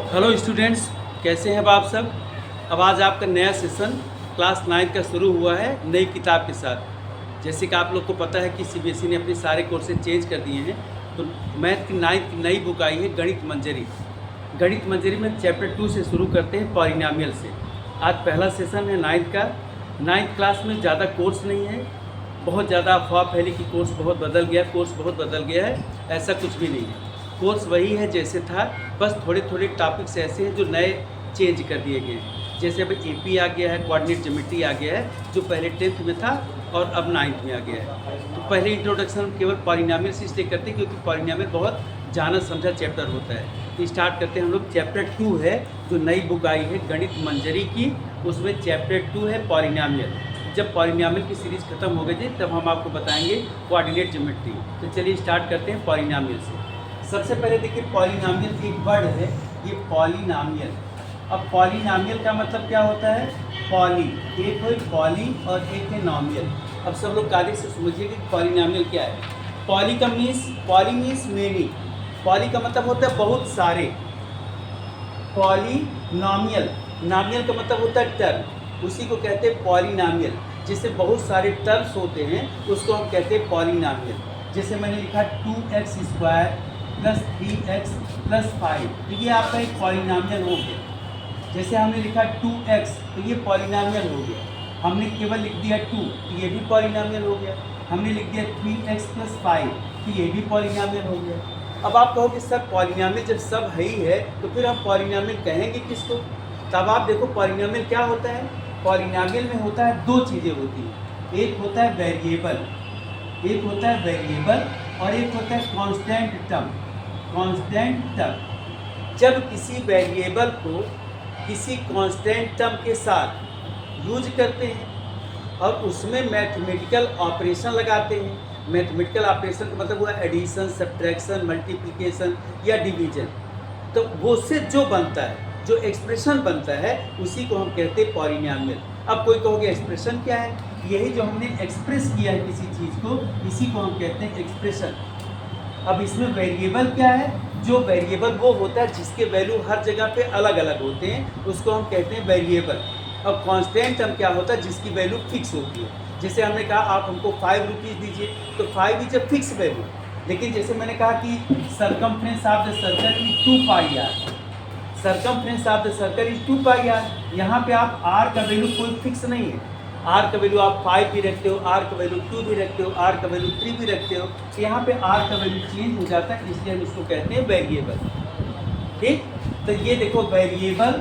Hello students, कैसे हैं अब आप सब। अब आज आपका नया सेशन क्लास 9 का शुरू हुआ है नई किताब के साथ। जैसे कि आप लोग को पता है कि सीबीएसई ने अपने सारे कोर्सेज चेंज कर दिए हैं, तो मैथ की 9th की नई बुक आई है गणित मंजरी। गणित मंजरी में चैप्टर 2 से शुरू करते हैं पॉलिनॉमियल से। आज पहला सेशन है 9th का। 9th क्लास में ज़्यादा कोर्स नहीं है, बहुत ज़्यादा अफवाह फैली कि कोर्स बहुत बदल गया, कोर्स बहुत बदल गया है। ऐसा कुछ भी नहीं है, कोर्स वही है जैसे था, बस थोड़े थोड़े टॉपिक्स ऐसे हैं जो नए चेंज कर दिए गए हैं। जैसे अब एपी आ गया है, कोऑर्डिनेट ज्योमेट्री आ गया है, जो पहले 10th में था और अब 9th में आ गया है। तो पहले इंट्रोडक्शन हम केवल पॉलिनॉमियल से इसलिए करते हैं क्योंकि पॉलिनॉमियल बहुत जाना समझा चैप्टर होता है। तो स्टार्ट करते हैं हम लोग। चैप्टर 2 है जो नई बुक आई है गणित मंजरी की, उसमें चैप्टर 2 है पॉलिनॉमियल। जब पॉलिनॉमियल की सीरीज़ खत्म हो गई थी तब हम आपको बताएंगे कोऑर्डिनेट ज्योमेट्री। तो चलिए स्टार्ट करते हैं पॉलिनॉमियल से। सबसे पहले देखिए, पॉलिनॉमियल एक वर्ड है, ये पॉलिनॉमियल। अब पॉलिनॉमियल का मतलब क्या होता है? पॉली, एक है पॉली और एक है नॉमियल। अब सब लोग कायदे से समझिए कि पॉलिनॉमियल क्या है। Poly means many. पॉली का मतलब होता है बहुत सारे। पॉलिनॉमियल, नॉमियल का मतलब होता है टर्म, उसी को कहते हैं पॉलिनॉमियल। जिससे बहुत सारे टर्म्स होते हैं उसको हम कहते हैं पॉलिनॉमियल। जैसे मैंने लिखा 2x² + 3x + 5, तो ये आपका एक पॉलिनॉमियल हो गया। जैसे हमने लिखा 2x, तो ये पॉलिनॉमियल हो गया। हमने केवल लिख दिया 2, तो ये भी पॉलिनॉमियल हो गया। हमने लिख दिया 3x + 5, तो ये भी पॉलिनॉमियल हो गया। अब आप कहोगे सर पॉलिनॉमियल जब सब है ही है तो फिर हम पॉलिनॉमियल कहेंगे किसको? तब आप देखो पॉलिनॉमियल क्या होता है। पॉलिनॉमियल में होता है दो चीज़ें होती हैं, एक होता है वेरिएबल, और एक होता है कांस्टेंट टर्म। जब किसी वेरिएबल को किसी कांस्टेंट टर्म के साथ यूज करते हैं और उसमें मैथमेटिकल ऑपरेशन लगाते हैं। मैथमेटिकल ऑपरेशन का मतलब हुआ एडिशन, सब्ट्रैक्शन, मल्टीप्लिकेशन या डिवीजन। तो वो से जो बनता है, जो एक्सप्रेशन बनता है, उसी को हम कहते हैं पॉलिनॉमियल। अब कोई कहोगे एक्सप्रेशन क्या है? यही जो हमने एक्सप्रेस किया है किसी चीज़ को, इसी को हम कहते हैं एक्सप्रेशन। अब इसमें वेरिएबल क्या है? जो वेरिएबल वो होता है जिसके वैल्यू हर जगह पे अलग अलग होते हैं, उसको हम कहते हैं वेरिएबल। अब कांस्टेंट टर्म क्या होता है? जिसकी वैल्यू फिक्स होती है। जैसे हमने कहा आप हमको 5 रुपीज़ दीजिए, तो 5 इज अ फिक्स वैल्यू। लेकिन जैसे मैंने कहा कि circumference of the circle is 2πr, circumference of the circle is 2πr। यहाँ पे आप r का वैल्यू कोई फिक्स नहीं है। r का वैल्यू आप 5 भी रखते हो, r का वैल्यू 2 भी रखते हो, r का वैल्यू 3 भी रखते हो। तो यहाँ पे r का वैल्यू चेंज हो जाता है, इसलिए हम इसको कहते हैं वेरिएबल। ठीक, तो ये देखो वेरिएबल,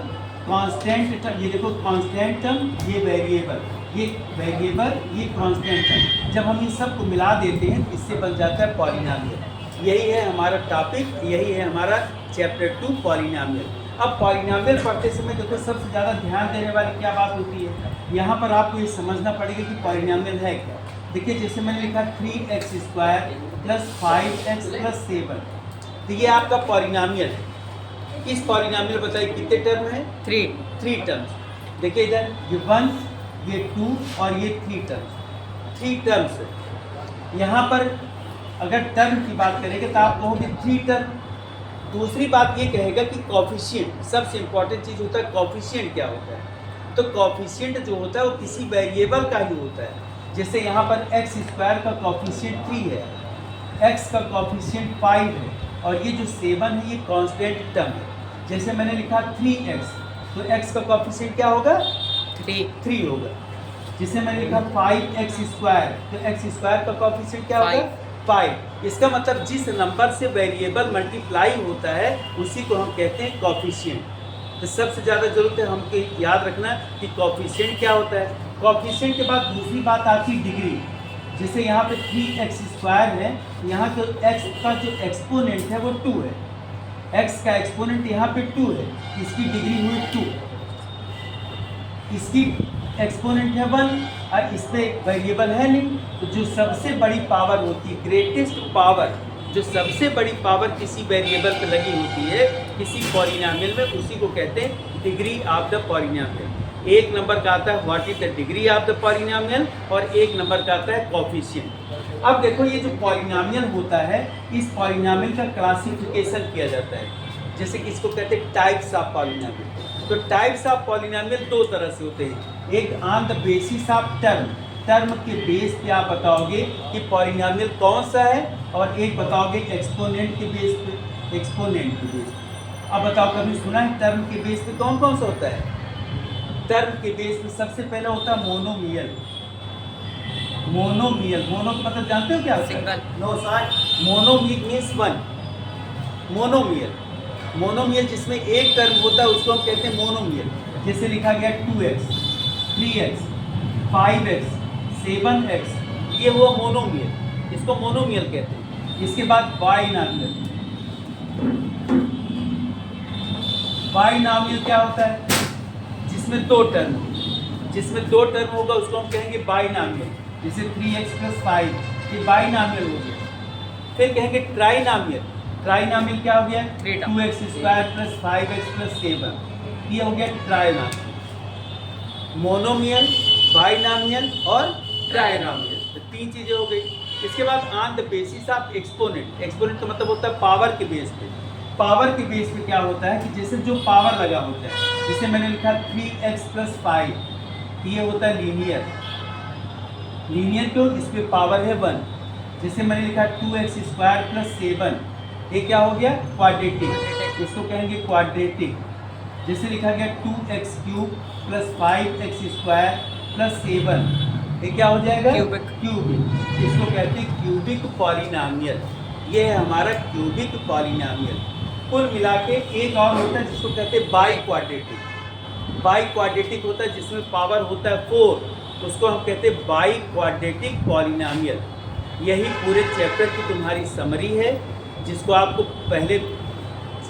कांस्टेंट टर्म, ये देखो कांस्टेंट टर्म, ये वेरिएबल, ये कांस्टेंट टर्म। जब हम इन सब को मिला देते हैं इससे बन जाता है पॉलिनॉमियल। यही है हमारा टॉपिक, यही है हमारा चैप्टर 2 पॉलिनॉमियल। अब पॉलिनॉमियल पढ़ते समय देखो सबसे ज़्यादा ध्यान देने वाली क्या बात होती है, यहाँ पर आपको ये समझना पड़ेगा कि पॉलिनॉमियल है क्या। देखिए जैसे मैंने लिखा 3x² + 5x + 7, तो ये आपका पॉलिनॉमियल है। इस पॉलिनॉमियल बताइए कितने टर्म है? 3 टर्म्स। देखिए इधर ये 1, ये 2 और ये 3 टर्म्स है। यहाँ पर अगर टर्म की बात करेंगे तो आप कहोगे 3 टर्म। दूसरी बात ये कहेगा कि कॉफिशिएंट, सबसे इंपॉर्टेंट चीज़ होता है कॉफिशिएंट क्या होता है। तो कॉफिशिएंट जो होता है वो किसी वेरिएबल का ही होता है। जैसे यहाँ पर x² का कॉफिशिएंट 3 है, x का कॉफिशिएंट 5 है, और ये जो 7 है ये कांस्टेंट टर्म है। जैसे मैंने लिखा 3x, तो x का कॉफिशिएंट क्या होगा? 3 होगा। जैसे मैंने लिखा 5x², तो x² का कॉफिशिएंट क्या होगा? 5। इसका मतलब जिस नंबर से वेरिएबल मल्टीप्लाई होता है उसी को हम कहते हैं कॉफिशिएंट। तो सबसे ज़्यादा जरूरत है हमको याद रखना कि कॉफिशिएंट क्या होता है। कॉफिशिएंट के बाद दूसरी बात आती है डिग्री। जैसे यहाँ पे 3x² है, यहाँ के x का जो एक्सपोनेंट है वो 2 है, x का एक्सपोनेंट यहाँ पे 2 है, इसकी डिग्री हुई 2, इसकी एक्सपोनेंट है 1 और इस पर वेरिएबल है नहीं। तो जो सबसे बड़ी पावर होती है, ग्रेटेस्ट पावर, जो सबसे बड़ी पावर किसी वेरिएबल पे लगी होती है किसी पॉलिनॉमियल में, उसी को कहते हैं डिग्री ऑफ द पॉलिनॉमियल। एक नंबर का आता है what is the degree of the polynomial, और एक नंबर का आता है कॉफिशिएंट। अब देखो ये जो पॉलिनॉमियल होता है, इस पॉलिनॉमियल का क्लासिफिकेशन किया जाता है। जैसे कि इसको कहते हैं टाइप्स ऑफ पॉलिनोमियल। तो टाइप्स ऑफ पॉलिनोमियल दो तरह से होते हैं, एक on the basis of term, term के बेस पे आप बताओगे कि पॉलिनोमियल कौन सा है, और एक बताओगे एक्सपोनेंट के बेस पे, एक्सपोनेंट के बेस पे। अब बताओ कभी सुना है टर्म के बेस पे कौन कौन सा होता है? टर्म के बेस पे सबसे पहला होता है मोनोमियल। मोनोमियल, मोनो का मतलब जानते हो क्या होता है? No sir, mono means one. Monomial, monomial जिसमें एक टर्म होता है उसको हम कहते हैं मोनोमियल। जैसे लिखा गया 2x, 3x, 5x, 7x, ये हुआ मोनोमियल, इसको मोनोमियल कहते हैं। इसके बाद बाइनोमियल। बाइनोमियल क्या होता है? जिसमें दो टर्म, जिसमें दो टर्म होगा उसको हम कहेंगे बाइनोमियल। जैसे 3x + 5, ये बाइनोमियल हो गया। फिर कहेंगे ट्राइनोमियल। ट्राइनोमियल क्या हो गया? 2x² + 5x + 7, ये हो गया ट्राइनोमियल। मोनोमियल, बाइनोमियल और ट्राइनोमियल, तो तीन चीजें हो गई। इसके बाद on the basis of exponent. Exponent का मतलब होता है पावर के बेस पे। पावर के बेस पे क्या होता है कि जैसे जो पावर लगा होता है, जैसे मैंने लिखा 3x + 5, ये होता है लीनियर। लीनियर क्यों? इस पे पावर है 1। जैसे मैंने लिखा 2x² + 7, ये क्या हो गया? क्वाड्रेटिक, इसको कहेंगे क्वाड्रेटिक। जैसे लिखा गया 2x³ + 5x² + 7, ये क्या हो जाएगा? क्यूबिक, इसको कहते हैं क्यूबिक पॉलिनोमियल। ये है हमारा क्यूबिक पॉलिनोमियल। कुल मिला के एक और होता है जिसको कहते हैं बाई क्वाड्रेटिक। बाई क्वाड्रेटिक होता है जिसमें पावर होता है 4, उसको हम कहते हैं बाई क्वाड्रेटिक पॉलिनोमियल। यही पूरे चैप्टर की तुम्हारी समरी है, जिसको आपको पहले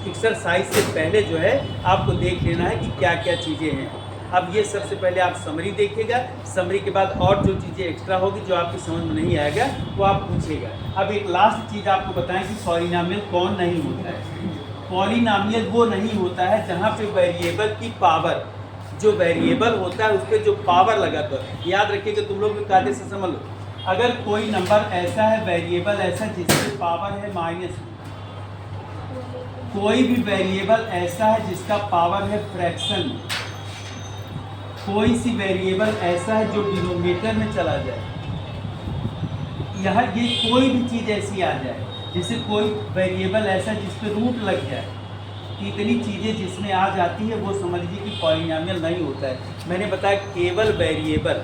एक्सरसाइज से पहले जो है आपको देख लेना है कि क्या क्या चीज़ें हैं। अब ये सबसे पहले आप समरी देखिएगा, समरी के बाद और जो चीज़ें एक्स्ट्रा होगी जो आपकी समझ में नहीं आएगा वो आप पूछिएगा। अब एक लास्ट चीज़ आपको बताएं कि पॉलिनोमियल कौन नहीं होता है। पॉलिनोमियल वो नहीं होता है जहाँ पे वेरिएबल की पावर, जो वेरिएबल होता है उस पर जो पावर लगा तो। याद रखिएगा, तुम लोग भी कायदे से समझ लो, अगर कोई नंबर ऐसा है, वेरिएबल ऐसा जिसकी पावर है -2, कोई भी वेरिएबल ऐसा है जिसका पावर है फ्रैक्शन, कोई सी वेरिएबल ऐसा है जो डिनोमिनेटर में चला जाए, यहाँ ये कोई भी चीज़ ऐसी आ जाए, जैसे कोई वेरिएबल ऐसा जिस पे रूट लग जाए, इतनी चीज़ें जिसमें आ जाती है वो समझ लीजिए कि पॉलिनोमियल नहीं होता है। मैंने बताया केवल वेरिएबल,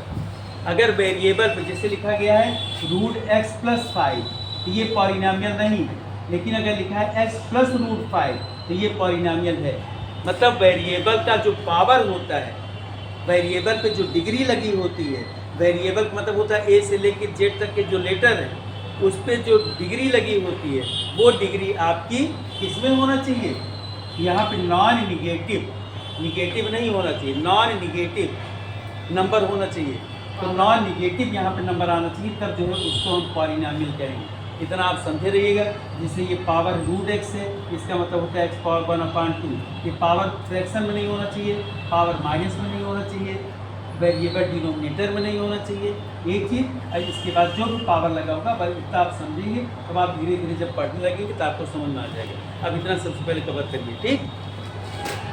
अगर वेरिएबल पे जैसे लिखा गया है √x + 5, तो ये पॉलिनोमियल नहीं है। लेकिन अगर लिखा है x + √5, तो ये पॉलिनोमियल है। मतलब वेरिएबल का जो पावर होता है, वेरिएबल पे जो डिग्री लगी होती है, वेरिएबल का मतलब होता है a से लेकर z तक के जो लेटर है उस पर जो डिग्री लगी होती है, वो डिग्री आपकी किसमें होना चाहिए? यहाँ पे नॉन निगेटिव, निगेटिव नहीं होना चाहिए, नॉन निगेटिव नंबर होना चाहिए। तो नॉन निगेटिव यहाँ पे नंबर आना चाहिए, तब जो है उसको हम पॉलिनोमियल कहेंगे। इतना आप समझे रहिएगा। जैसे ये पावर √x है, इसका मतलब होता है x⁻1/2। ये पावर फ्रैक्शन में नहीं होना चाहिए, पावर माइनस में नहीं होना चाहिए, वेरिएबल डिनोमिनेटर में नहीं होना चाहिए। एक चीज़, इसके बाद जो भी पावर लगा होगा बस इतना आप समझेंगे, तब आप धीरे धीरे जब पढ़ने लगेंगे तो आपको समझ में आ जाएगा। अब इतना सबसे पहले कवर करिए, ठीक।